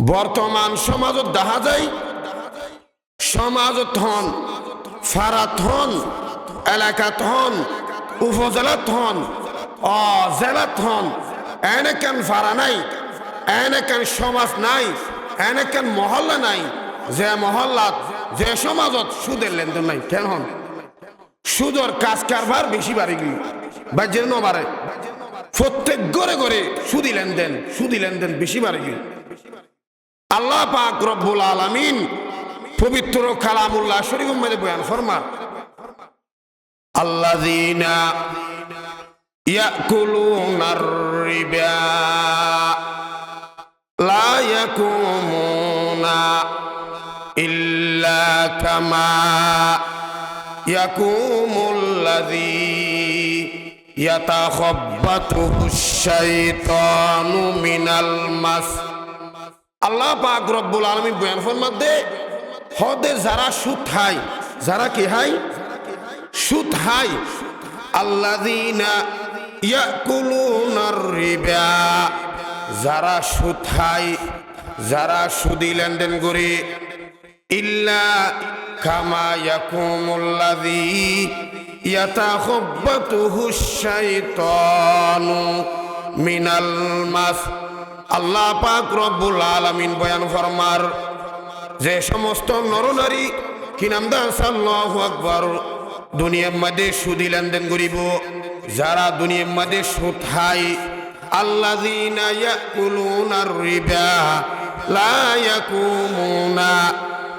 বর্তমান সমাজত দেখা যায় সমাজত হন ফারাত হন এলাকাত হন উপজেলাত হন জেলাত হন এনেকেন ফারা নাই এনেকেন সমাজ নাই এনেকেন মহল্লা নাই যে মহল্লাত যে সমাজত সুদের লেনদেন নাই কেন হন সুদর কাজ কারবার বেশি বাড়ি গেল বাজ্যের ন বাড়ে প্রত্যেক ঘরে ঘরে সুদি লেনদেন বেশি বাড়ে গেল আল্লাহ পাক রব্বুল আলামিন পবিত্র কালামুল্লাহ শরীফের মধ্যে বয়ান ফরমান আল্লাযীনা ইয়াকুলুনার রিবা লা ইয়াকুমুনা ইল্লা কামা ইয়াকুমুল্লাযী ইয়াতাখাব্বাতুহুশ শাইতানু মিনাল মাস। আল্লাহ পাক রব্বুল আলামিন বয়ান ফরমান দে হদে যারা সুদ খায় যারা কি খায় সুদ খায় আল্লাযীনা ইয়াকুলুনার রিবা যারা সুদ খায় যারা সুদি লেনদেন করে ইল্লা কামা ইয়াকুমুল্লাযী ইয়াতাখাব্বাতুহুশ শাইতানু মিনাল মাস। আল্লাহ পাক রব্বুল আলামিন বয়ান ফরমার যে সমস্ত নরনারী কি নাম দা আল্লাহু আকবার দুনিয়ার মধ্যে সুদি লেনদেন করিব যারা দুনিয়ার মধ্যে সুদ খায় আল্লাযীনা ইয়াকুলুনার রিবা লা ইয়াকুমুনা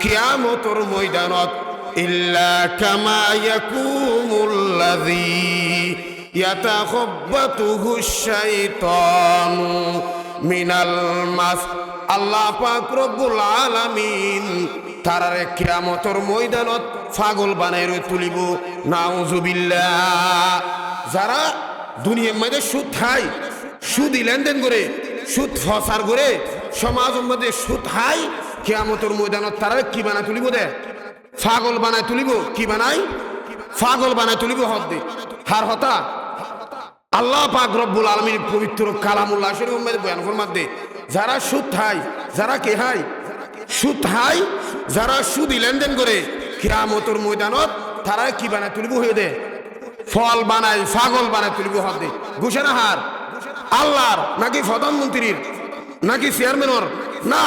কিয়ামতের ময়দানত ইল্লা কামা ইয়াকুমুল্লাযী ইয়াতাখাব্বাতুহুশ শাইতানু মিনাল মাস। আল্লাহ পাক রব্বুল আলামিন তারারে কিয়ামতের ময়দানত পাগল বানাই তুলিব নাউজুবিল্লাহ। যারা দুনিয়ার মধ্যে সুদ খায় সুদি লেনদেন করে সুদ ফসার করে সমাজের মধ্যে সুদ খায় কিয়ামতের ময়দানত তারারে কি বানাই তুলিব দে পাগল বানাই তুলিব কি বানাই পাগল বানাই তুলিব হদ দে হার হতা আল্লাহ পাক রব্বুল আলামিন পবিত্র কালামুল্লাহ শরীফের মধ্যে বয়ান ফরমান দে যারা সুদ খায় যারা কে খায় সুদ খায় যারা সুদি লেনদেন করে কিয়ামতের ময়দানত তারা কি বানায় তুলিব হয়ে দে ফল বানাই পাগল বানায় তুলিব হদ দে ঘোষণা হার আল্লাহর নাকি প্রধানমন্ত্রীর নাকি চেয়ারম্যানের না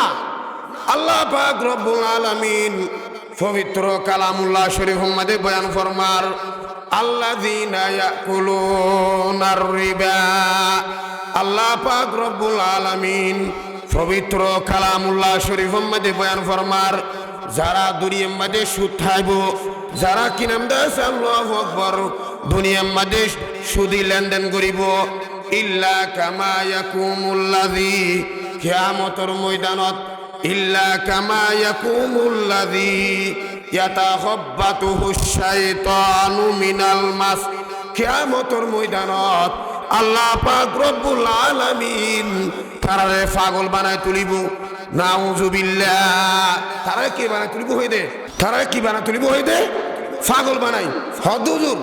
আল্লাহ পাক রব্বুল আলামিন পবিত্র কালামুল্লাহ শরীফের মধ্যে বয়ান ফরমার আল্লাযীনা ইয়াকুলুনার রিবা। আল্লাহ পাক রব্বুল আলামিন পবিত্র কালামুল্লাহ শরীফের মধ্যে বয়ান ফরমার যারা দুনিয়ার মধ্যে সুদ খাইব যারা কি নাম দা আল্লাহু আকবার দুনিয়ার মধ্যে সুদি লেনদেন করিব ইল্লা কামা ইয়াকুমুল্লাযী কিয়ামতের ময়দানত ইল্লা কামা ইয়াকুমুল্লাযী ইয়াতাখাব্বাতুহুশ শাইতানু মিনাল মাস। কিয়ামতের ময়দানত আল্লাহ পাক রব্বুল আলামিন তারারে পাগল বানায় তুলিব নাউজুবিল্লাহ। তারা কি বানায় তুলিব হই দে তারা কি বানায় তুলিব হই দে পাগল বানাই হদ হুজুর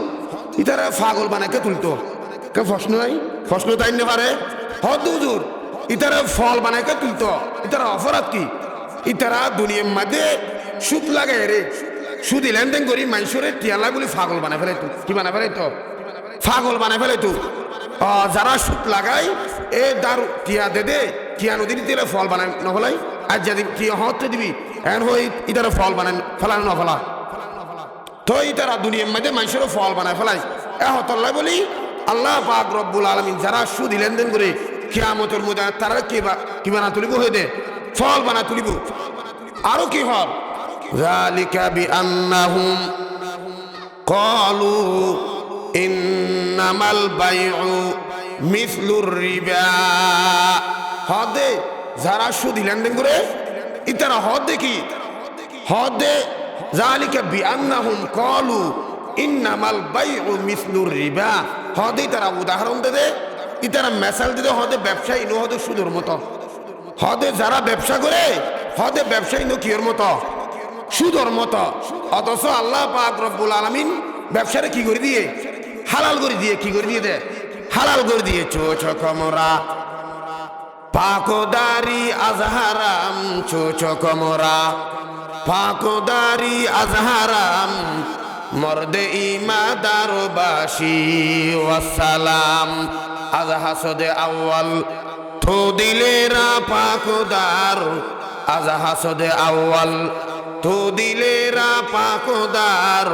ইতারা পাগল বানায় কে তুলতো কে প্রশ্ন নাই প্রশ্ন তাই না পারে হদ হুজুর ইতারা ফল বানায় কে তুলতো ইতারা অপরাধ কি ইতারা দুনিয়ার মধ্যে সুদ লাগাই রে সুদি লেনদেন করি মানুষের টিয়ালা বলি পাগল বানায় ফেলে তো কি বানায় ফেলে তো পাগল বানায় ফেলে তো যারা সুদ লাগাই এ দারু টিয়া দে দে টিয়া নদীর দিলে ফল বানায় নফলাই আর যদি টিয়া হতে দিবি এন হই ইতারা ফল বানায় ফেলানো নফলা তো ইতারা দুনিয়ার মধ্যে মানুষেরও ফল বানায় ফেলাই এ হতল্লাই বলি আল্লাহ পাক রব্বুল আলামিন যারা সুদি লেনদেন করে কিয়ামতের মধ্যে তারা কি বানা তুলিব হয়ে দে ফল বানা তুলিব আরো কি হল যালিকা বিআন্নাহুম ক্বালু ইন্নামাল বাইউ মিসলুর রিবা। হদে যারা সুদি লেনদেন করে ইতারা হদে কি হদে যালিকা বিআন্নাহুম ক্বালু ইন্নামাল বাইউ মিসলুর রিবা। হদে তারা উদাহরণ দে ইতারা মেসাল দিতে হদে ব্যবসায়ী নো হদে সুদের মতো হদে যারা ব্যবসা করে হদে ব্যবসায়ী নো কির মতো সুদর মতো। অথচ আল্লাহ পাক রব্বুল আলামিন ব্যবসারে কি করে দিয়ে হালাল করে দিয়ে কি করে দিয়ে দে হালাল করে দিয়ে চোখ কমরা পাকদারি আজহারাম চোচক মোরা পাকদারি আজহারাম মর্দে ইমাদার বাসি ওয়াসালাম আজ হাসদে আউয়াল থো দিলেরা পাকদার আজ হাসদে আউয়াল থো দিলেরা পাকদার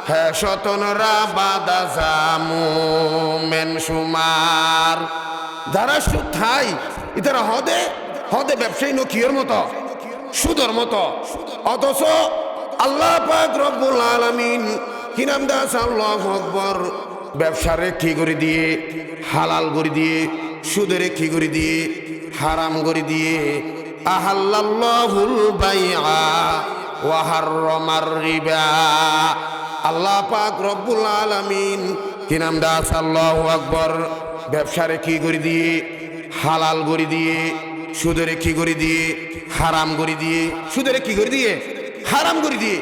হে শতনরা বাদা জামু মেন সুমার যারা সুদ খায় ইতারা হদে হদে ব্যবসায়ী নকিয়র মতো সুদর মতো অথচ আল্লাহ পাক রব্বুল আলামিন কি নাম দাস আল্লাহু আকবার ব্যবসারে কি করে দিয়ে হালাল করে দিয়ে সুদের কি করে দিয়ে হারাম করে দিয়ে আহাল্লাল্লাহুল বাইআ ওয়া হাররামার রিবা আল্লাহ পাক রব্বুল আলামিন কি নাম দাস আল্লাহু আকবার ব্যবসারে কি করে দিয়ে হালাল করে দিয়ে সুদের কি করে দিয়ে হারাম করে দিয়ে সুদের কি করে দিয়ে হারাম করে দিয়ে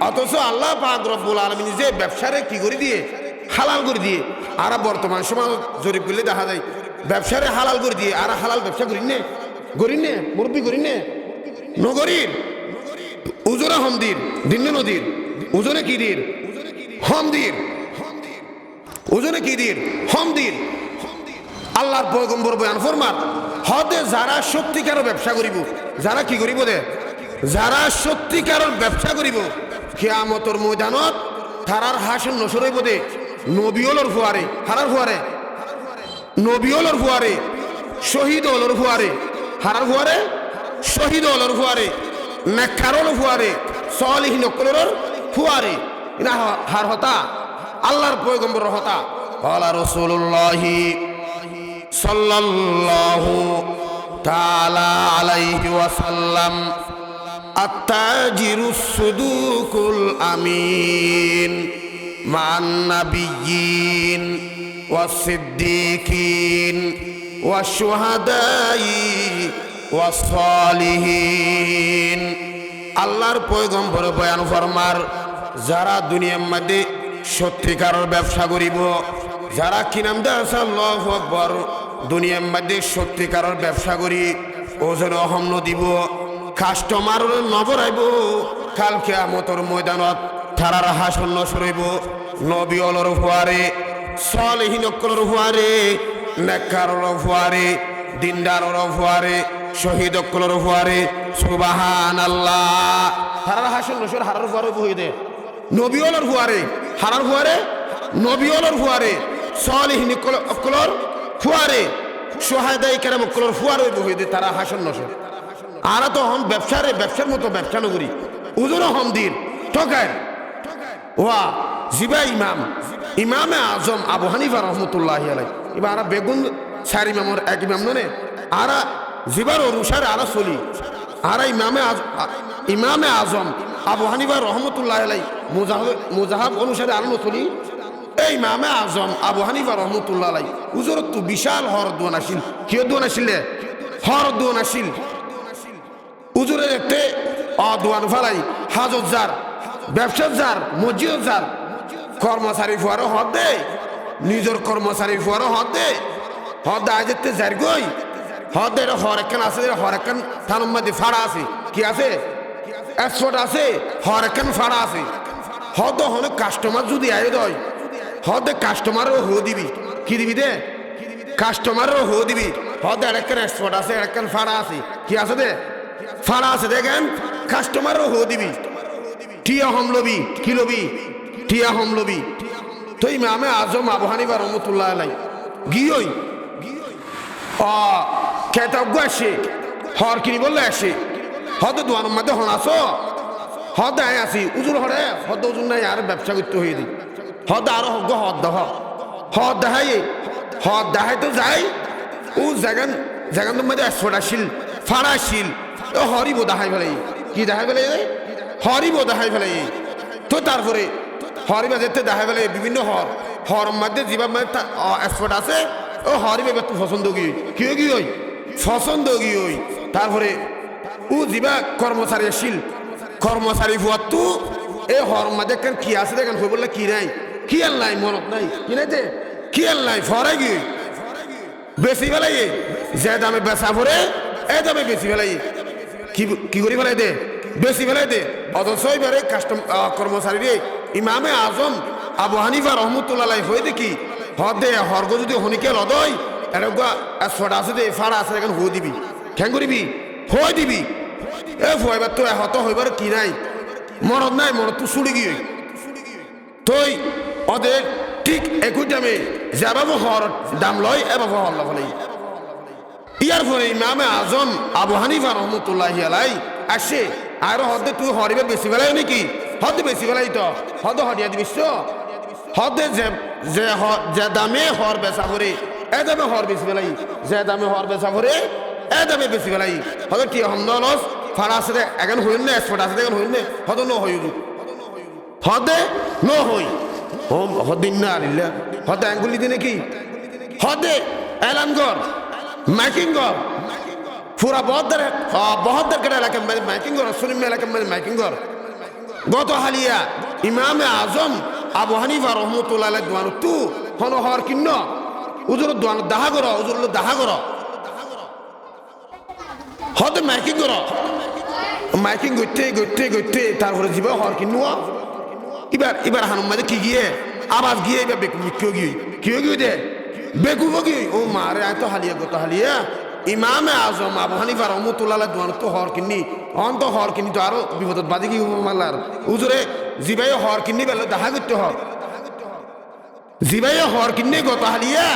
অথচ আল্লাহ পাক রব্বুল আলামিন যে ব্যবসারে কি করে দিয়ে হালাল করে দিয়ে আর বর্তমান সময় জরিপ করলে দেখা যায় ব্যবসারে হালাল করে দিয়ে আর হালাল ব্যবসা করি নে মুরব্বী করি নে নগরীর উজরে হমদির দিন্য নদীর উজরে কি দির হমদির উজরে কি দির হমদির আল্লাহর পয়গম্বর বয়ান ফরমান হদে যারা সত্যিকার ব্যবসা করিব যারা কি করিব দে যারা সত্যিকার ব্যবসা করিব কিয়ামতের ময়দানত তারার হাসন নসর হইব দে নবিয়লর ফুয়ারে হারার ফুয়ারে নবিয়লর ফুয়ারে শহীদ অলর ফুয়ারে হারার ফুয়ারে শহীদ অলর ফুয়ারে নেককারল ফুয়ারে সলিহিন নকলর ফুয়ারে ইনা হার হতা আল্লাহর পয়গম্বর হতা আলা রাসূলুল্লাহি সাল্লাল্লাহু তাআলা আলাইহি ওয়াসাল্লাম আত-তাজিরুস সুদুকুল আমিন মান নাবিয়্যিন ওয়াস-সিদ্দীকিন ওয়াশ-শুহাদাই ওয়াস-সালিহিন আল্লাহর পয়গম্বর বয়ান ফরমার যারা দুনিয়ার মধ্যে সত্যিকারের ব্যবসা করিব যারা কি নাম দাস আল্লাহু আকবার দুনিয়ার মধ্যে সত্যিকারের ব্যবসা করি ওজন অহম দিব কাস্টমার নবরাইব কাল কিয়ামতের ময়দানত তারার হাসন নসরইব নবী অলর ফুয়ারে সালেহিন অকলর ফুয়ারে নেককারর ফুয়ারে দিনদারর ফুয়ারে শহীদ অকলর ফুয়ারে সুবহানাল্লাহ তারার হাসন নসর হারার ফুয়ারে বই দে নবী অলর ফুয়ারে হারার ফুয়ারে নবী অলর ফুয়ারে সালেহিন অকলর ফুয়ারে সোহাদাই কেরাম অকলর ফুয়ারে বই দে তারা হাসন নসর আর তো হম ব্যবসার মতো ব্যবসা নগরী উজুর হমদির ঠকায় ওয়া জিবা ইমামে আজম আবু হানিফা রহমতুল্লাহি আলাইহি এবার বেগুন চার ইমামর এক ইমাম ননে আর জিবার অনুসারে আর চলি আর ইমামে আজম আবু হানিফা রহমতুল্লাহি আলাইহি মুজাহাব অনুসারে আর নচলি এই ইমামে আজম আবু হানিফা রহমতুল্লাহ আলাইহি উজুরত তো বিশাল হর দোয়ান আসিল কিয় দোয়ান আসিল হর দোয়ান আসিল উজুরের একটে অদোয়ান ফালাই হাজত যার ব্যবসার যার মসজিদ যার কর্মচারী ফুয়ারও হদ দে নিজের কর্মচারী ফুয়ারও হদ দে হদ আজ যার গই হদ দে হরেকান আছে হরেকান থানুর মধ্যে ফাড়া আছে কি আছে এক্সপোর্ট আছে হরেকান ফাড়া আছে হদ হলে কাস্টমার যদি আয় দয় হদ কাস্টমারও হো দিবি কি দিবি দে কাস্টমারও হো দিবি হদ এরকান এক্সপোর্ট আছে এরকান ফাড়া আছে কি আছে দে ফাড়া আছে দেখেন কাস্টমারও হো দিবি টিয়া হম লবি কি লবি টিয়া হম লবি তো ইমামে আজম আবু হানিফা রহমতুল্লাহ আলাইহি গিয়ই খেতাব আসে হর কিনি বললে আসে হদ দোয়ানোর মধ্যে হন আসো হদ আয় আসি উজুর হরে হদ উজুর নাই আর ব্যবসা করতে হয়ে দি হদ আরো হগ হদ দহ হদ দেখাই তো যাই ও জাগান মধ্যে এক্সপোর্ট আসিল ফাড়া আসিল হরিব দেখাই ফেলে কি দেখাই ফেলে হরিব দেখাই ফেলে তো তারপরে হরিবা যেতে দেখাই ফেলে বিভিন্ন হর মধ্যে জীবা এক্সপোর্ট আছে ও হরিবে তো পছন্দ কি হই পছন্দ কি হই তারপরে ও জীবা কর্মচারী আসিল কর্মচারী ফুয়ার তো এই হর মধ্যে কি আছে দেখেন কই বললে কি নাই কি আর নাই মনত নাই কি নাই কি আর নাই ফরাই কি বেশি ফেলাই যে দামে বেচা পড়ে এ দামে বেশি ফেলাই কি করি ফেলাই দে বেশি ফেলাই দে অথচ এবারে কর্মচারী রে ইমামে আজম আবু হানিফা রহমতুল্লাহ হয়ে দেখি হদে হর্গ যদি হনিকে লদয় এরকম ছটা আছে দে ফাড়া আছে এখন হয়ে দিবি খেং করিবি হয়ে দিবি এ ফুয়াইবার তো হত হইবার কি নাই মরদ নাই মরদ তো ছুড়ি গিয়ে তুই ওদের ঠিক একই দামে যেভাবে হর দাম লয় এভাবে হর লফলাই ইয়ার পরে ইমামে আজম আবু হানিফা রহমতুল্লাহ আলাই আসে আর হদে তুই হরিবে বেশি বেলাই নাকি হদে বেশি বেলাই তো হদ হরিয়া দিবিস হদে যে দামে হর বেচা করে এ দামে হর বেশি বেলাই যে দামে হর বেচা করে এ দামে বেশি বেলাই হদে টিয়া হম নলস ফাড়া আছে এখন হইন না এক্সপোর্ট আছে এখন হইন না হদ ন হই হদে ন হই হদিন না আনিলে হদে আঙ্গুলি দিনে কি হদে এলান কর মাইকিং কর পুরা বহদ্দের কেটে এলাকা মাইকিং কর সুনিম এলাকা মাইকিং কর গত হালিয়া ইমামে আজম আবু হানিফা রহমতুল্লাহ দোয়ান তু হন হর কিন্ন উজুর দোয়ান দাহা কর উজুর দাহা কর হদে মাইকিং কর মাইকিং গইতে তারপরে যাব হর কিন্ন এবার হানুম মাঝে কি গিয়ে আবাস গিয়ে এবার কেউ গিয়ে দে বেকুব গিয়ে ও মারে আয় তো হালিয়া গত হালিয়া ইমামে আজম আবু হানিফা রহমতুল্লাহ দোয়ান তো হর কিনি অন্ত হর কিনি তো আরো বিপদত বাদি কি মাল্লার উজুরে জিবাই হর কিনি বেলে দেখা করতে হর জিবাই হর কিনি গত হালিয়া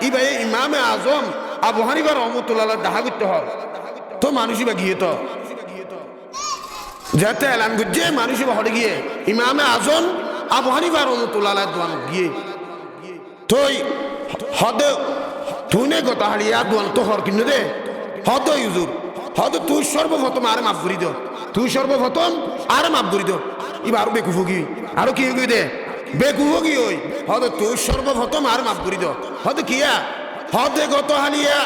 ইবাই ইমামে আজম আবু হানিফা রহমতুল্লাহ দেখা করতে হর তো মানুষই বা গিয়ে তো যাতে এলান করছে মানুষই বা হরে গিয়ে ইমামে আজম আবু হানিফা রহমতুল্লাহ দোয়ান গিয়ে তুই হদে তুই নে গত হালিয়া দোয়ান তো হর কিনে দে হদ ইউজুর হদ তুই সর্বপ্রথম আর মাফ করি দো তুই সর্বপ্রথম আর মাফ করি দো এবার আরো বেকুফ গি আরো কি হয়ে দে বেকুফ গি ওই হদ তুই সর্বপ্রথম আর মাফ করি দো হদ কিয়া হদে গত হালিয়া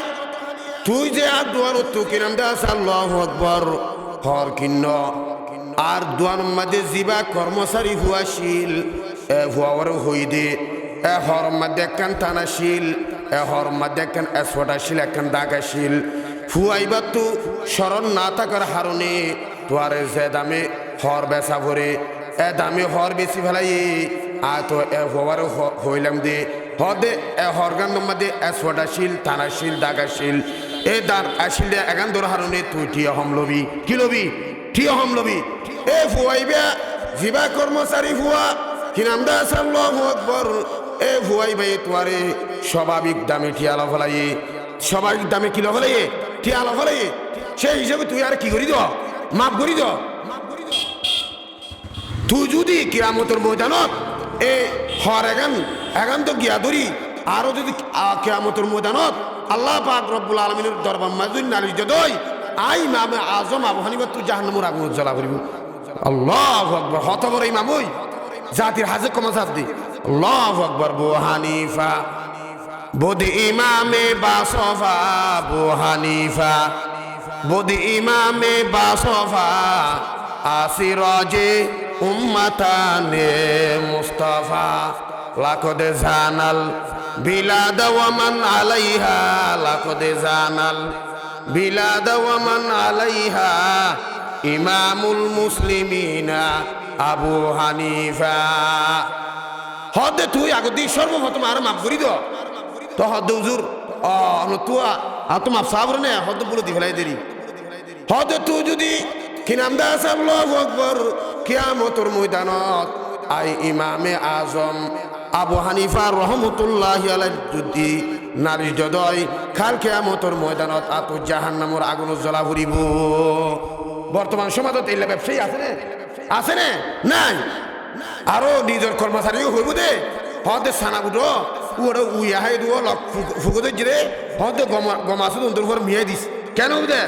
তুই যে আর দোয়ার তো কিনাম দাস আল্লাহু আকবার হর কিন্ন আর দোয়ান মাঝে জিবা কর্মচারী হুয়াশীল হুয়ার হই দে এ হর মধ্যে একখান থানাশীল এ হর মধ্যে একখান এসফটাশীল একখান দাগাশীল ফুয়াইবার তো স্মরণ না থাকার হারণে তোয়ারে যে দামে হর বেচা ভরে এ দামে হর বেশি ফেলাই আর তো এ হওয়ার হইলাম দে হদে এ হরগান মধ্যে এসফটাশীল থানাশীল দাগাশীল এ দান আসিল দে এগান দর হারণে তুই টিয়া হম লবি কি লবি টিয়া হম লবি এ ফুয়াইবা জিবা কর্মচারী ফুয়া কি নাম দাস আল্লাহু আকবার এ ভুয়াই ভাই তোয়ারে স্বাভাবিক দামে টিয়া লফলাই স্বাভাবিক দামে কি লফলাই টিয়া লফলাই সেই হিসাবে তুই আর কি করি দ মাফ করি দ তুই যদি কিয়ামতের ময়দানত এ হর এগান তো গিয়া ধরি আরো যদি কিয়ামতের ময়দানত আল্লাহ পাক রব্বুল আলামিনের দরবার মাঝুন নালিশ দই আই ইমামে আজম আবু হানিফা তুই জাহান্নামের আগুন জ্বালা করিব আল্লাহু আকবার হত বড় ইমাম ওই জাতির হাজে কমা জাত দি আল্লাহু আকবার আবু হানিফা বদি ইমামে বাসফা আবু হানিফা বদি ইমামে বাসফা আসিরাজে উম্মাতানে মুস্তাফা লাকদ জানাল বিলাদ ওয়া মান আলাইহা লাকদ জানাল বিলাদ ওয়া মান আলাইহা ইমামুল মুসলিমিনা আবু হানিফা হদে তুই আগদি সর্বপ্রথম আর মাফ করি দো তো হদ হুজুর তুয়া তো মাফ সাবর নে হদ বলে দি ফেলাই দেরি হদে তুই যদি কি নাম দাস আল্লাহু আকবার কিয়ামতের ময়দানত আই ইমামে আজম আবু হানিফা রহমতুল্লাহি আলাইহি যদি নারী জদয় খাল কিয়ামতের ময়দানত আতো জাহান্নামের আগুন জ্বলা ভরিব বর্তমান সমাজত এই ব্যবসায়ী আছে না নাই আরো নিজের কর্মচারীও হইব দে হদে সানা বুড়ো ওরা উইয়া হাই দুও ফুগতে জিরে হদে গমাসু উন্তর পর মিয়াই দিস কেন দে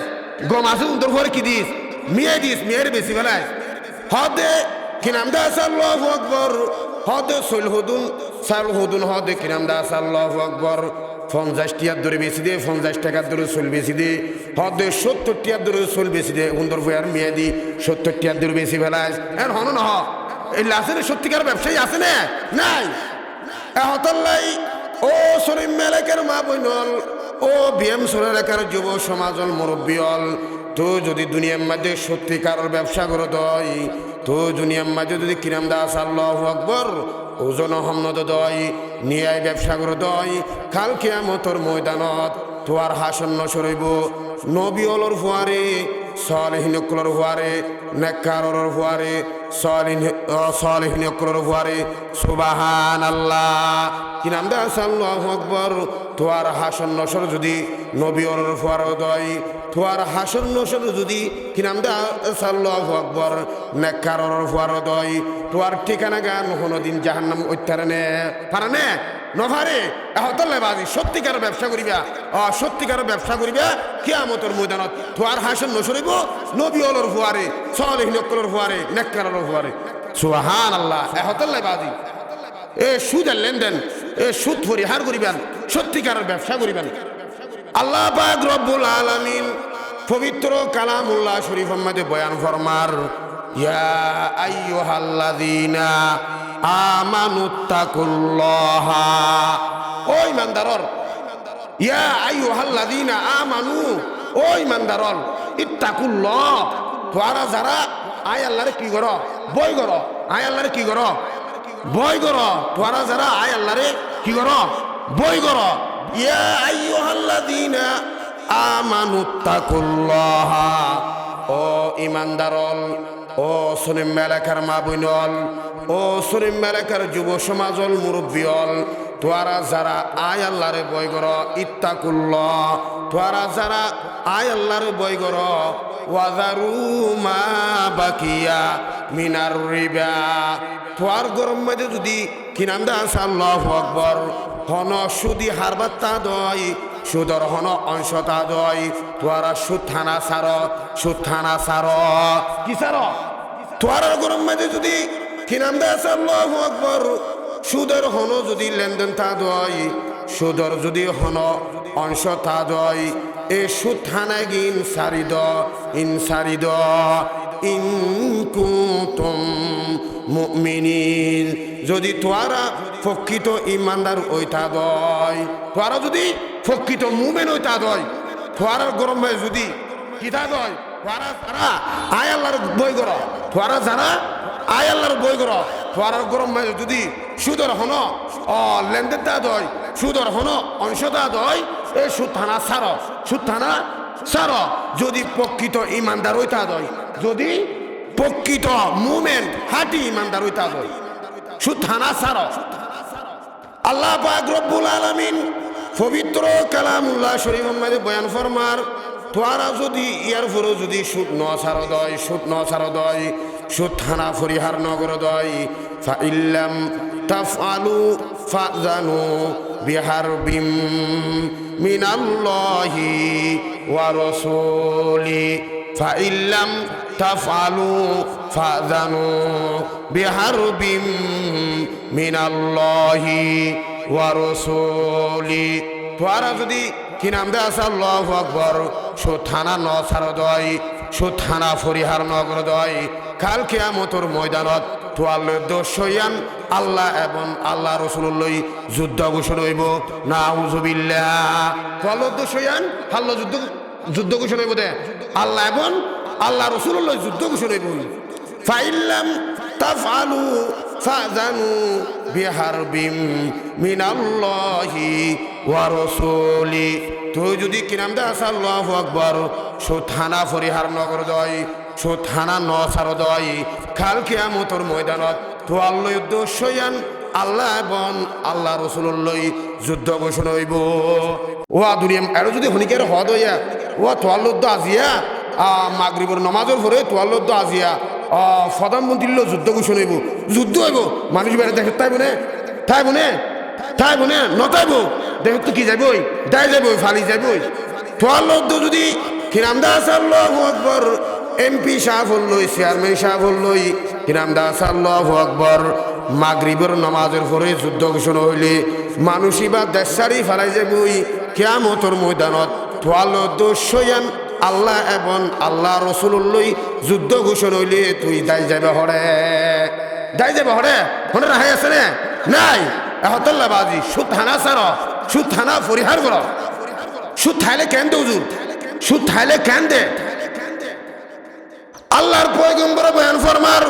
গমাসু উন্তর পর কি দিস মিয়াই দিস মিয়াই বেশি বেলায় হদে কি নাম দাস আল্লাহু আকবার হদে সাল হুদুন হদে কি নাম দাস আল্লাহু আকবার 50 টিয়ার দরে বেশি দে 50 টাকার দরে চুল বেশি দে হদে 70 টিয়ার দরে চুল বেশি দে উন্তর ভয়ার মিয়া দি 70 টিয়ার দরে বেশি বেলায় এর হন না এই লাসের সত্যিকার ব্যবসায়ী আছে না নাই হতল্লাই ও শরীফ মেলেকের মা বইনল ও বিএম সোর এলাকার যুব সমাজল মুরব্বীল তো যদি দুনিয়ার মধ্যে সত্যিকারের ব্যবসা করে দয় তো দুনিয়ার মাঝে যদি কিরাম দাস আল্লাহু আকবার ওজন হমনদ দয় নিয়ে ব্যবসা করে দয় কাল কিয়ামতের ময়দানত তোয়ার হাসন্ন সরইব নবী অলর ফুয়ারে সালেহিন অকলর ফুয়ারে নেককারর ফুয়ারে সালেহিন অকলর ফুয়ারে সুবহানাল্লাহ কি নাম দা আল্লাহু আকবার তোয়ার হাসন নসর যদি নবী অলর ফুয়ারে দয় তোয়ার হাসন নসর যদি কি নাম দা আল্লাহু আকবার নেককারর ফুয়ারে দয় তোয়ার ঠিকানা গান কোনদিন জাহান্নাম উত্তরণে পারানে নভারে এহতলে বাজি সত্যিকার ব্যবসা করিবা সত্যিকার ব্যবসা করিবা কিয়ামতের ময়দানত তোয়ার হাসন নসরিব নবী অলর ফুয়ারে সালেহিন অকলর ফুয়ারে নেককারর ফুয়ারে সুবহানাল্লাহ এহতলে বাজি এ সুদের লেনদেন এ সুদ পরিহার করিবেন সত্যিকার ব্যবসা করিবেন আল্লাহ পাক রব্বুল আলামিন পবিত্র কালামুল্লাহ শরীফের মধ্যে বয়ান ফরমার ইয়া আইয়ুহাল্লাযীনা আমানুত্তাকুল্লাহা ও ইমানদারর ইয়া আইয়ুহাল্লাযীনা আমানু ও ইমানদারর ইত্তাকুল্লাহ তোরা যারা আয় আল্লাহরে কি করো বই করো আয় আল্লাহরে কি করো বই করো তোরা যারা আয় আল্লাহরে কি করো বই করো ইয়া আইয়ুহাল্লাযীনা আমানুত্তাকুল্লাহা ও ইমানদারল ও সনিম এলাকার মা বইনল ও সনিম এলাকার যুব সমাজল মুরব্বীল তোরা যারা আয় আল্লাহরে বই করো ইত্তাকুল্লাহ তোরা যারা আয় আল্লাহরে বই করো ওয়াজারু মা বাকিয়া মিনার রিবা তোয়ার গরম মাঝে যদি কি নাম দা আল্লাহু আকবার হন সুদি হারবাত্তা দয় সুদর হন অংশতা দয় তোয়ারা সুদ থানা সার কি সার তোয়ার গরম মাঝে যদি কি নাম দা আল্লাহু আকবার সুদের হন যদি লেনদেন তা দয় সুদর যদি হন অংশ তা দয় এ সুদ থানায় গিন সারিদ ইন কুনতুম মুমিনিন যদি তোয়ারা প্রকৃত ইমানদার ওইটা দয় তোয়ারা যদি প্রকৃত মুমিন ওইটা দয় তোয়ারার গরম হয় যদি কিতা দয় তোয়ারা যারা আয় আল্লাহর বই কর তোয়ারা যারা আয় আল্লাহর বই কর তোয়ারার গরম হয় যদি সুদর হন লেনদেন তা দয় সুদর হন অংশতা দয় এ সুদ থানা সার যদি প্রকৃত ইমানদার ওইটা দয় যদি প্রকৃত মুমেন্ট হাঁটি ইমানদার ওইটা দয় সুদ থানা সার আল্লাহ পাক রব্বুল আলামিন পবিত্র কালামুল্লাহ শরীফের মধ্যে বয়ান ফরমার তোরা যদি ইয়ার পরে যদি সুদ ন সার দয় সুদ থানা পরিহার নগর দয় ফাইল্লাম তাফআলু ফাযানু বিহারবিম মিনাল্লাহি ওয়া রাসূলি ফাইল্লাম তাফআলু ফাযানু বিহারবিম মিনাল্লাহি ওয়া রাসূলি তোরা যদি কি নাম দে আল্লাহু আকবার সুদ থানা ন সার দয় সুদ থানা পরিহার নগর দয় কাল কিয়ামতের ময়দানত তোয়াল্লে দোষয়ান আল্লাহ এবং আল্লাহ রাসূলুল্লাহ যুদ্ধ ঘোষণা হইব নাউযুবিল্লাহ তোয়াল্লে দোষয়ান আল্লাহ যুদ্ধ ঘোষণা হইব দে আল্লাহ এবং আল্লাহ রাসূলুল্লাহ যুদ্ধ ঘোষণা হইব ফাইল্লাম তাফআলু ফাযানু বিহারবিম মিনাল্লাহি ওয়া রাসূলি তো যদি কি নাম দে আল্লাহু আকবার সুদ থানা পরিহার নগর দয় সুদ থানা ন সার দয় কাল কিয়ামতের ময়দানত তোয়াল্লে দোষয়ান আল্লাহ এবং আল্লাহ রাসূলুল্লাহ যুদ্ধ ঘোষণা হইব ও দুনিয়া আর যদি হনিকের হদ হইয়া ও তোয়াল্লে আজিয়া মাগরিবের নামাজের পরে তোয়াল্লে আজিয়া প্রধানমন্ত্রীর যুদ্ধ ঘোষণা হইব যুদ্ধ হইব মানুষ বেড়ে দেখে তাই বনে নতাইব দেখে তো কি যাবই দায় যাবই ফালি যাবই তোয়াল্লে যদি কিরাম দাস আল্লাহু আকবার এমপি সাহেব হল্লই চেয়ারম্যান সাহেব হল্লই কিরাম দাস আল্লাহু আকবার মাগরিবের নামাজের পরে যুদ্ধ ঘোষণা হইলে মানুষই বা দেশারি ফালাই যাবই কিয়ামতের ময়দানত তোয়াল্লে দোষয়ান আল্লাহ এবং আল্লাহ রাসূলুল্লাহ যুদ্ধ ঘোষণা হইলে তুই দায় যাবে হরে মনে রাখাই আছে নাই এহতল্লা বাজি সুদ থানা সার সুদ থানা পরিহার কর সুদ খাইলে কেন দে হুজুর? সুদ খাইলে কেন দে? আল্লাহর পয়গম্বর বয়ান ফরমার,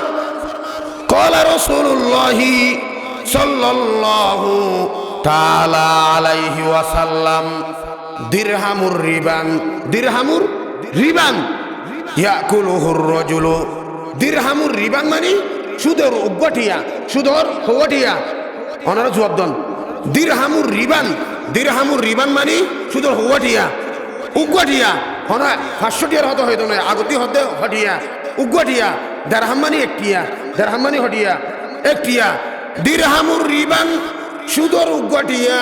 ক্বালা রাসূলুল্লাহি সাল্লাল্লাহু তাআলা আলাইহি ওয়াসাল্লাম, দিরহামুর রিবান, দিরহামুর রিবান ইয়াকুলুহুর রাজুলু। দিরহামুর রিবান মানে সুদের উগটিয়া, সুদর হওয়াটিয়া। ওনারা জবাব দেন, দিরহামুর রিবান, দিরহামুর রিবান মানে সুদর হওয়াটিয়া উগটিয়া। হনা 500 টিয়ার হতে হইতো না, আগতি হতে হটিয়া উগটিয়া। দিরহাম মানে একটিয়া, দিরহাম মানে হটিয়া একটিয়া। দিরহামুর রিবান সুদর উগটিয়া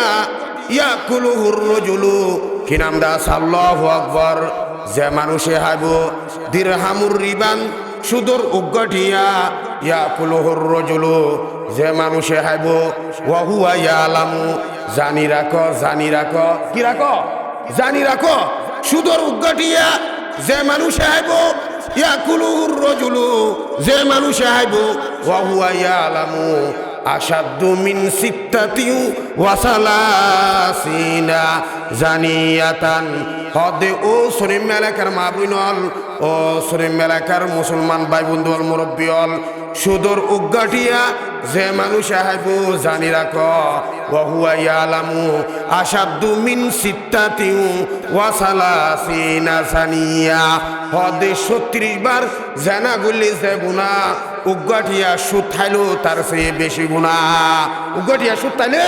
ইয়াকুলুহুর রাজুলু। কি নাম দাস? আল্লাহু আকবার। যে মানুষে হাইব দিরহামুর রিবান সুদর উগটিয়া ইয়াকুলুহুর রাজুলু, যে মানুষে হাইব ওয়া হুয়া ইয়ালামু, জানি রাখো, জানি রাখো, কি রাখো? জানি রাখো। সুদর উগটিয়া যে মানুষে হাইব ইয়াকুলুহুর রাজুলু, যে মানুষে হাইব ওয়া হুয়া ইয়ালামু আশাদ্দু মিন সিত্তাতিউ ওয়া সালাসিনা জানিয়াতান। হদে ও শরীম এলাকার মা বোনল, ও শরীম এলাকার মুসলমান ভাই বন্ধুল, মুরব্বীল, সুদর উগটিয়া যে মানুষ আইব জানি রাখ ওয়া হুয়া ইয়ালামু আশাদ্দু মিন সিত্তাতিউ ওয়া সালাসিনা জানিয়া। হদে 36 বার জানা গুলি যে গুনাহ, উগটিয়া সুদ খাইলো তার চেয়ে বেশি গুনাহ। উগটিয়া সুদ খাইলে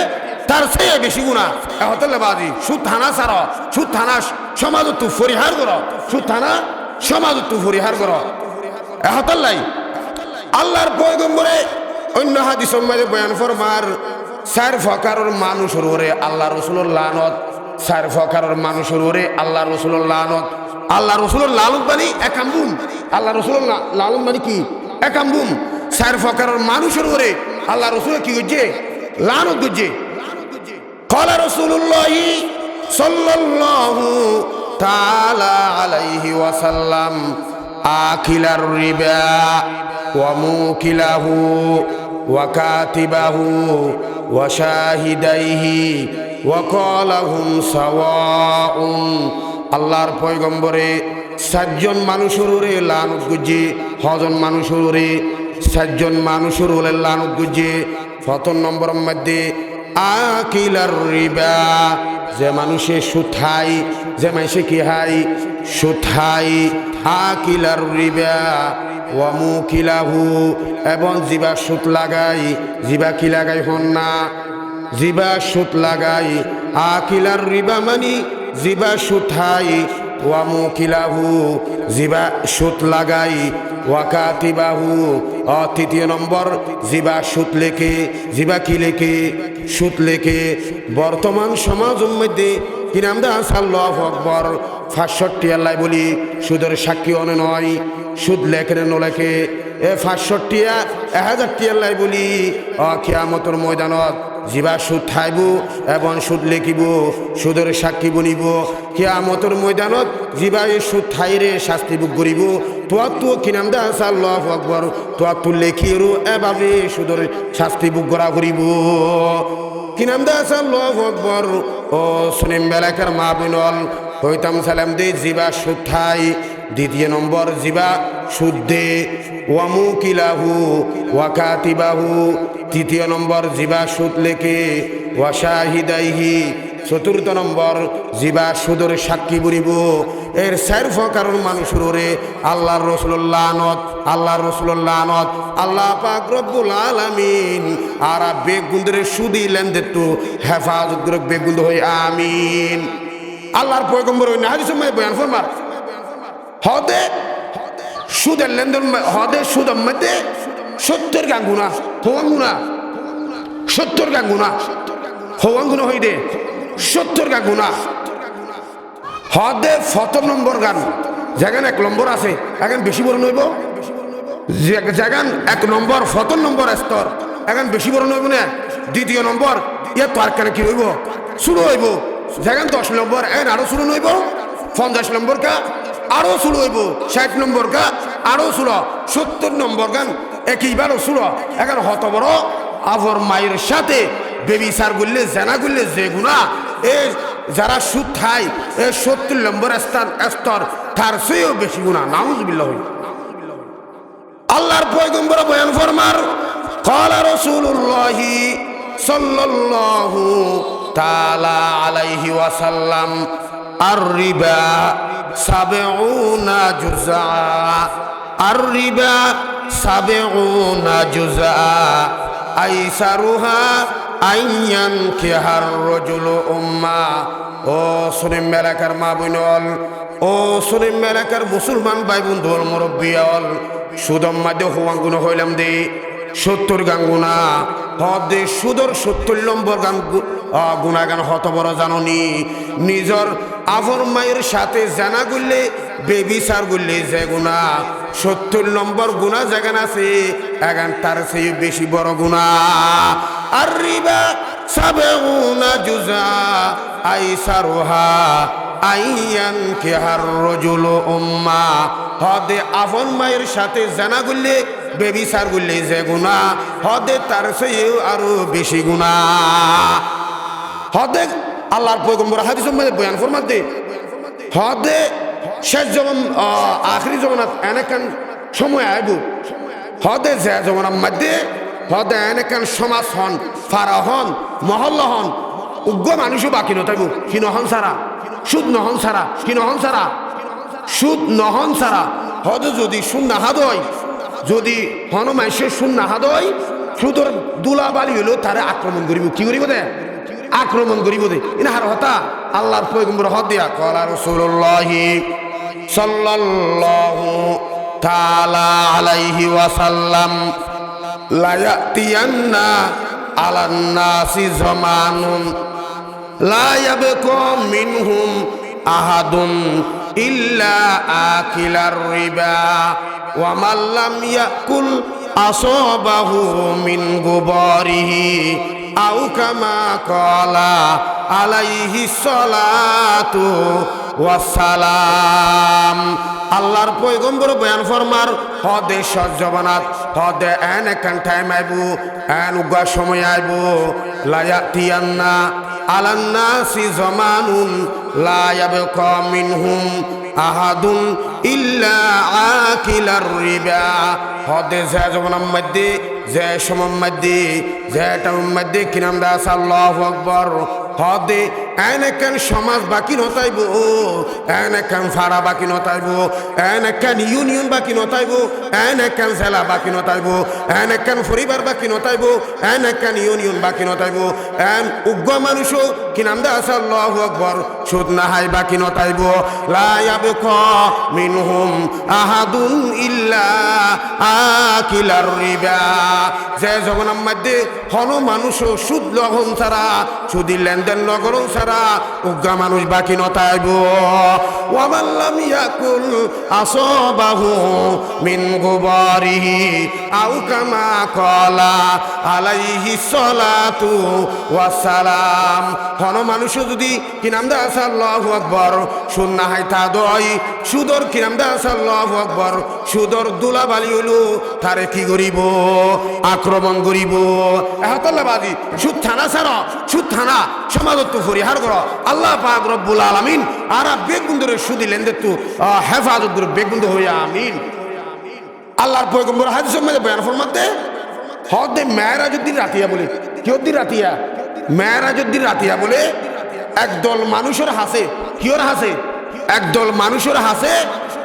তার চেয়ে বেশি গুনাহ। হতলে বাজি সুদ থানা সার, সুদ থানা সমাজ তু পরিহার কর, সুদ থানা সমাজ তু পরিহার কর। হতলাই আল্লাহর পয়গম্বরে অন্য হাদিসের মধ্যে বয়ান ফরমার, 4 প্রকারের মানুষের উপরে আল্লাহ রাসূলের লানত, 4 প্রকারের মানুষের উপরে আল্লাহ রাসূলের লানত। আল্লাহ রাসূলের লানত মানে একাম্বুম, আল্লাহ রাসূলের লানত মানে কি? একাম্বুম। 4 প্রকারের মানুষের উপরে আল্লাহ রাসূল কি করছে? লানত করছে। ক্বালা রাসূলুল্লাহি সাল্লাল্লাহু তাআলা আলাইহি ওয়াসাল্লাম, আকিলার রিবা ওয়া মুকিলাহু ওয়া কাতিবাহু ওয়া শাহিদাইহি ওয়া ক্বালাহুম সাওয়াউন। আল্লাহর পয়গম্বরে 7 জন মানুষের উপরে লানত করছে, 6 জন মানুষের উপরে 7 জন মানুষের উপরে লানত করছে। প্রথম নম্বরের মধ্যে আকিলার রিবা, যে মানুষে সুদ খায়, যে মানুষে কি খায়? সুদ খায়। আকিলার রিবা ওয়া মুকিলাহু, এবং জিবা সুদ লাগাই, জিবা কি লাগাই? হন না, জিবা সুদ লাগাই। আকিলার রিবা মানে জিবা সুদ খায়, ওয়া মুকিলাহু জিবা সুদ লাগাই, ওয়া কাতিবাহু, তৃতীয় নম্বর জিবা সুদ লেখে। জিবা কি লেখে? সুদ লেখে। বর্তমান সমাজের মধ্যে কি নাম দা? আল্লাহু আকবার। 65 আল্লাহ বলি সুদের সাক্ষী অনে নয়, সুদ লেখে ন লেখে। 65 1000 আল্লাহ বলি কিয়ামতের ময়দানত জিবা সুদ খাইব এবং সুদ লেখিব, সুদের সাক্ষী বনিব। কিয়ামতের ময়দানত জিবা এই সুদ খাইরে শাস্তি ভোগ করিব। তোয়া তো কি নাম দা? আল্লাহু আকবার। তোয়া তো লেখিরও এভাবে সুদের শাস্তি ভোগ করা করিব। কি নাম দা? আল্লাহু আকবার। ও সুনিম বেলাকার মা বোনল, হইতাম সালাম দে জিবা সুদ খাই। দ্বিতীয় নম্বর জিবা সুদ দে, ওয়া মুকিলাহু ওয়া কাতিবাহু। তৃতীয় নম্বর জিবা সুদ লেখে, ওয়া শাহিদাইহি। চতুর্থ নম্বর জিবা সুদের সাক্ষী বনিব। এর 4 প্রকারের মানুষের উপরে আল্লাহর রাসূলের লানত, আল্লাহর রাসূলের লানত। আল্লাহ পাক রব্বুল আলামিন আর বেগুন্দরে সুদি লেনদেন তো হেফাজত করে বেগুন্দ হই, আমিন। আল্লাহর পয়গম্বর ওই হাদিসের মধ্যে বয়ান ফরমার, হদে সুদের লেনদেন, হদে সুদের মধ্যে 70 গান গুনাহ, হওয়ান গুনাহ, 70 গান গুনাহ, হওয়ান গুনাহ হই দে 70 গান গুনাহ। হদে 7 নম্বর গান, যেখানে 1 নম্বর আছে এখন বেশি বড় নইব, যেখান 1 নম্বর 7 নম্বর স্তর এখন বেশি বড় নইব না। দ্বিতীয় নম্বর ইয়া তো আর কেন কি হইব? শুরু হইব। যেখান 10 নম্বর এখন আরো শুরু নইব, 50 নম্বর কা আরো শুরু হইব, 60 নম্বর কা আরো শুরু, 70 নম্বর গান একইবারও শুরু। এখন হত বড় আবর মায়ের সাথে বেবিচার করলে, জেনা করলে যে গুনাহ, এই যারা সুদ খায় এই 70 নম্বর স্তর তার চেয়েও বেশি গুনাহ। নাউজুবিল্লাহ। আল্লাহর পয়গম্বর বয়ান ফরমার ক্বালা রাসূলুল্লাহি সাল্লাল্লাহু তাআলা আলাইহি ওয়াসাল্লাম আর-রিবা 70 জুযআ, আর-রিবা 70 জুযআ আইসারুহা আইয়ানকিহার রাজুলু উম্মা। ও সুনিম এলাকার মা বোনল, ও সুনিম এলাকার মুসলমান ভাই বন্ধুল, মুরব্বিয়ল, সুদম মাঝে হওয়ান গুণ হইলাম দে 70 গান গুণা হদে সুদর 70 নম্বর গান গুণাগান হত বড় জাননি। নিজর আফর মায়ের সাথে জানা গুললে বেবিচার গুললে যে গুণা 70 নম্বর গুণা যেখানে আছে এগান তার চেয়ে বেশি বড় গুণা। আর রিবা 70 জুযআ আইসারুহা আইয়ানকিহার রাজুলু উম্মা। হদে আফন মায়ের সাথে জানা গুললে বেবিচার গুললে যে গুণা হদে তার চেয়েও আরো বেশি গুণা। হদে আল্লাহর পয়গম্বর হাদিসের মধ্যে বয়ান ফরমাতে হদে শেষ জমান আখরি জমানাত এনেকান সময় আইব হদে যে জমানার মধ্যে হদে এনেকান সমাজ হন, ফারা হন, মহল্লা হন, উগ্র মানুষও বাকি নথাইব কি নহন সারা, সুদ নহন সারা, কি নহন সারা, সুদ নহন সারা। হদে যদি সুদ না হাদ হয়, যদি হন মাইসে সুদ না হাদ হয়, সুদর দুলা বালি হইল তারে আক্রমণ করিব। কি করিব দে? আক্রমণ করিব দে। ইনাহার হতা আল্লাহর পয়গম্বর হদ দিয়া ক্বালা রাসূলুল্লাহি সাল্লাল্লাহু তাআলা আলাইহি ওয়াসাল্লাম লা ইয়াতিয়ান্না আলান নাসি জামানুন লা ইয়াবকা মিনহুম আহাদুন ইল্লা আকিলার রিবা ওয়া মান লাম ইয়াকুল আসাবাহু মিন গুবারিহি আও কামা ক্বালা আলাইহি সালাতু ওয়াসসালাম। আল্লাহর পয়গম্বর বয়ান ফরমার হদে সজ্জবানাত হদে এন একান টাইম আইবু, এন উগা সময় আইবু লা ইয়াতিয়ান্না আলান নাসি জামানুন লা ইয়াবকা মিনহুম আহাদুন ইল্লা আকিলার রিবা। হদে যে জমানার মধ্যে যে সময়ের মধ্যে যে টাইমের মধ্যে কি নাম দাস আল্লাহু আকবার হদে এনেকান সমাজ বাকি নতাইব, এনেকান ফাড়া বাকি নতাইব, এনেকান ইউনিয়ন বাকি নতাইব, এনেকান জেলা বাকি নতাইব, এনেকান পরিবার বাকি নতাইব, এনেকান ইউনিয়ন বাকি নতাইব, এন উগ্র মানুষও কি নাম দাস আল্লাহু আকবার সুদ না হাই বাকি নতাইব। লা ইয়াবকা মিনহুম আহাদুন ইল্লা আকিলার রিবা। যে জগনার মধ্যে হন মানুষও সুদ লহন ছাড়া, সুদি লেনদেন লগরণ ছাড়া উগ্র মানুষ বাকি নতাইব। ওয়া মান লাম ইয়াকুল আসাবাহু মিন গুবারিহি আও কামা ক্বালা আলাইহি সালাতু ওয়াসসালাম। হন মানুষও যদি কি নাম দাস আল্লাহু আকবার সুদ না হাই তা দয় সুদর কি নাম দাস আল্লাহু আকবার সুদর দুলা বালি হলো তারে কি করিব? আক্রমণ করিব। এহতাল্লাবাজি সুদ থানা ছাড়া, সুদ থানা সমাজত পরিহার কর। আল্লাহ পাক রব্বুল আলামিন আর বেগুন্দরে সুদি লেনদেন তো হেফাজত করে বেগুন্দ হইয়া আমিন। আল্লাহর পয়গম্বর হাদিসের মধ্যে বয়ান ফরমাতে হদে মেরাজউদ্দিন রাতিয়া বলে, কি উদ্দিন রাতিয়া? মেরাজউদ্দিন রাতিয়া বলে একদল মানুষের হাসে, কিওর হাসে? একদল মানুষের হাসে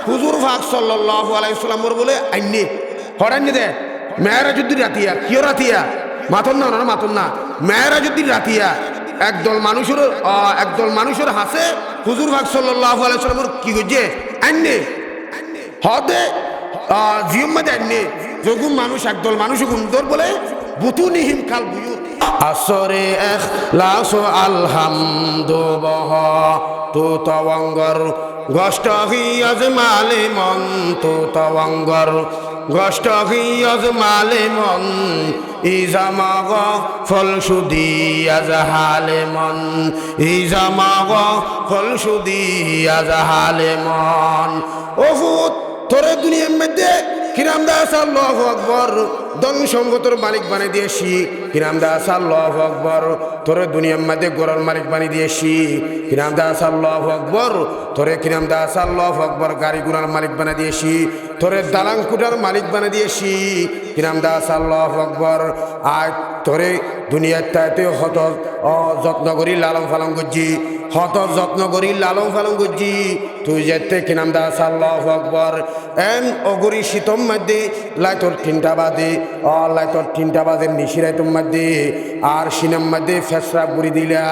হুজুর পাক সাল্লাল্লাহু আলাইহি ওয়াসাল্লাম বলে আইনে হরাইনে দে। মেরাজউদ্দিন রাতিয়া, কিওর রাতিয়া? মাতন না, না মাতন না, মেরাজউদ্দিন রাতিয়া একদল মানুষের হাসে হুজুর পাক সাল্লাল্লাহু আলাইহি ওয়াসাল্লাম কি কইছে আইনে হদে জিম্মাদে আইনে যগুম মানুষ একদল মানুষ গুন্দর বলে বুতুনিহিম কাল বুয়ুত আসরে ইখলাস আলহামদু বহ তো তওয়াঙ্গর গষ্ট হিয়াজ মালে মন তো তওয়াঙ্গর গষ্ট হিয়াজ মালে মন ইজামাগ ফলসুদি আজহালে মন ইজামাগ ফলসুদি আজহালে মন। ওহুদ তোরে দুনিয়ার মধ্যে কিরাম দাস আল্লাহু আকবার ধন সম্পদের মালিক বানিয়ে দিয়েছি কি নাম দাস আল্লাহু আকবার তোরে দুনিয়ার মধ্যে গরুর মালিক বানিয়ে দিয়েছি কি নাম দাস আল্লাহু আকবার তোরে কি নাম দাস আল্লাহু আকবার গাড়ি ঘোড়ার মালিক বানিয়ে দিয়েছি তোরে দালান কুটার মালিক বানিয়ে দিয়েছি কি নাম দাস আল্লাহু আকবার আজ তোরে দুনিয়ার তাইতে হত যত্ন করি লালন পালন করছি হত যত্ন করি লালন পালন করছি তুই যেতে কি নাম দাস আল্লাহু আকবার এন অগরি শীতম মধ্যে লাইতর 3টা বাজে লাইতর 3টা বাজে নিশিরাইতম মধ্যে আর সিনেম মধ্যে ফেসরা বুড়ি দিলা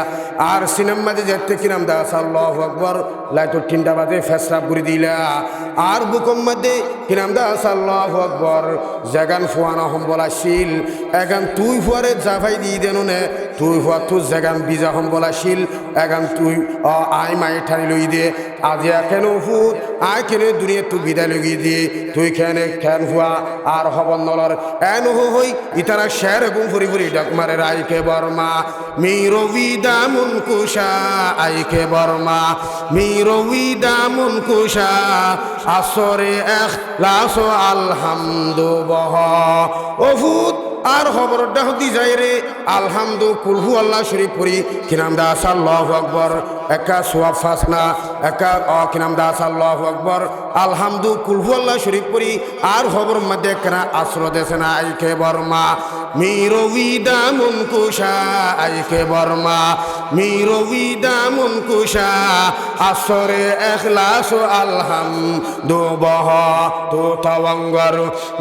আর সিনেম মধ্যে যেতে কি নাম দাস আল্লাহু আকবার লাইতর 3টা বাজে ফেসরা বুড়ি দিলা আর বুকম মধ্যে কি নাম দাস আল্লাহু আকবার জাগান ফুয়ানা সম্বল আসিল এগান তুই ফুয়ারে জাফাই দিয়ে দেন নে তুই ফুয়া তুই জাগান বিজা সম্বল আসিল এগান তুই আই মাই ঠানি লই দে আজি কেন ফুট আই কেন দুনিয়া তুই বিদায় লগি দিয়ে তুই খেনে খেন ফুয়া আর হবন নলর এন হই ইতারা শের গুম ফুরি ফুরি ডাক মারে রাইকে বর্মা মিরবি দামুন কুশা আইকে বর্মা মিরবি দামুন কুশা আসরে এখলাস আলহামদু বহ ও ফুট আর খবরটা হতি যায় রে আলহামদু কুলহু আল্লাহ শরীফ পড়ি কি নাম দাস আল্লাহু আকবার একা সোয়াব ফাসনা একা কি নাম দাস আল্লাহু আকবার আলহামদু কুলহু আল্লাহ শরীফ পড়ি আর খবর মধ্যে কেনা আসর দেশে না আইকে বর্মা মিরবি দামুন কুশা আইকে বর্মা মিরবি দামুন কুশা আসরে এখলাস আলহামদু বহ তো তাওয়াঙ্গর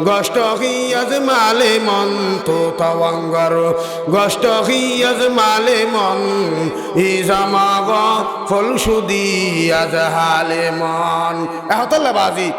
গষ্ট হিয়াজ মালে মন তো তাওয়াঙ্গর গষ্ট হিয়াজ মালে মন ইজামাগ ফলসুদি আজ হালে মন এহতল্লা বাজি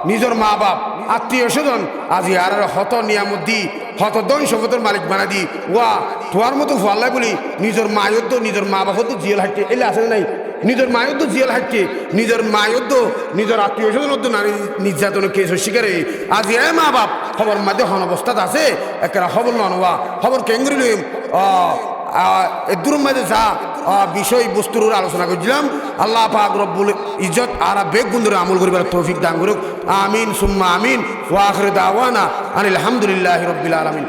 নিজের মা বাপ আত্মীয় স্বজন আজি আর হত নিয়ামতি হত দন সম্পদের মালিক বানা দি ওয়া তোয়ার মতো ভাল্লাই বলি নিজের মায়দ্দ নিজের মা বাপ তো জিয়াল হাঁটতে এলে আসে নাই নিজের মায়দ্দ জিয়াল হাঁটতে নিজের মায়দ্দ নিজের আত্মীয় স্বজন নারী নির্যাতনের কেস শিকারে আজি এ মা বাপ খবর মাঝে হন অবস্থাত আছে একটা খবর নয়া খবর কেঙ্গুরি লইম এদুর মাঝে যা বিষয় বস্তুর আলোচনা করছিলাম আল্লাহ পাক রব্বুল ইজ্জত আর বেগ বন্ধুরে আমল করিবার তৌফিক দান করুক আমিন সুম্মা আমিন ওয়া আখির দাওয়ানা আনিল হামদুলিল্লাহি রাব্বিল আলামিন।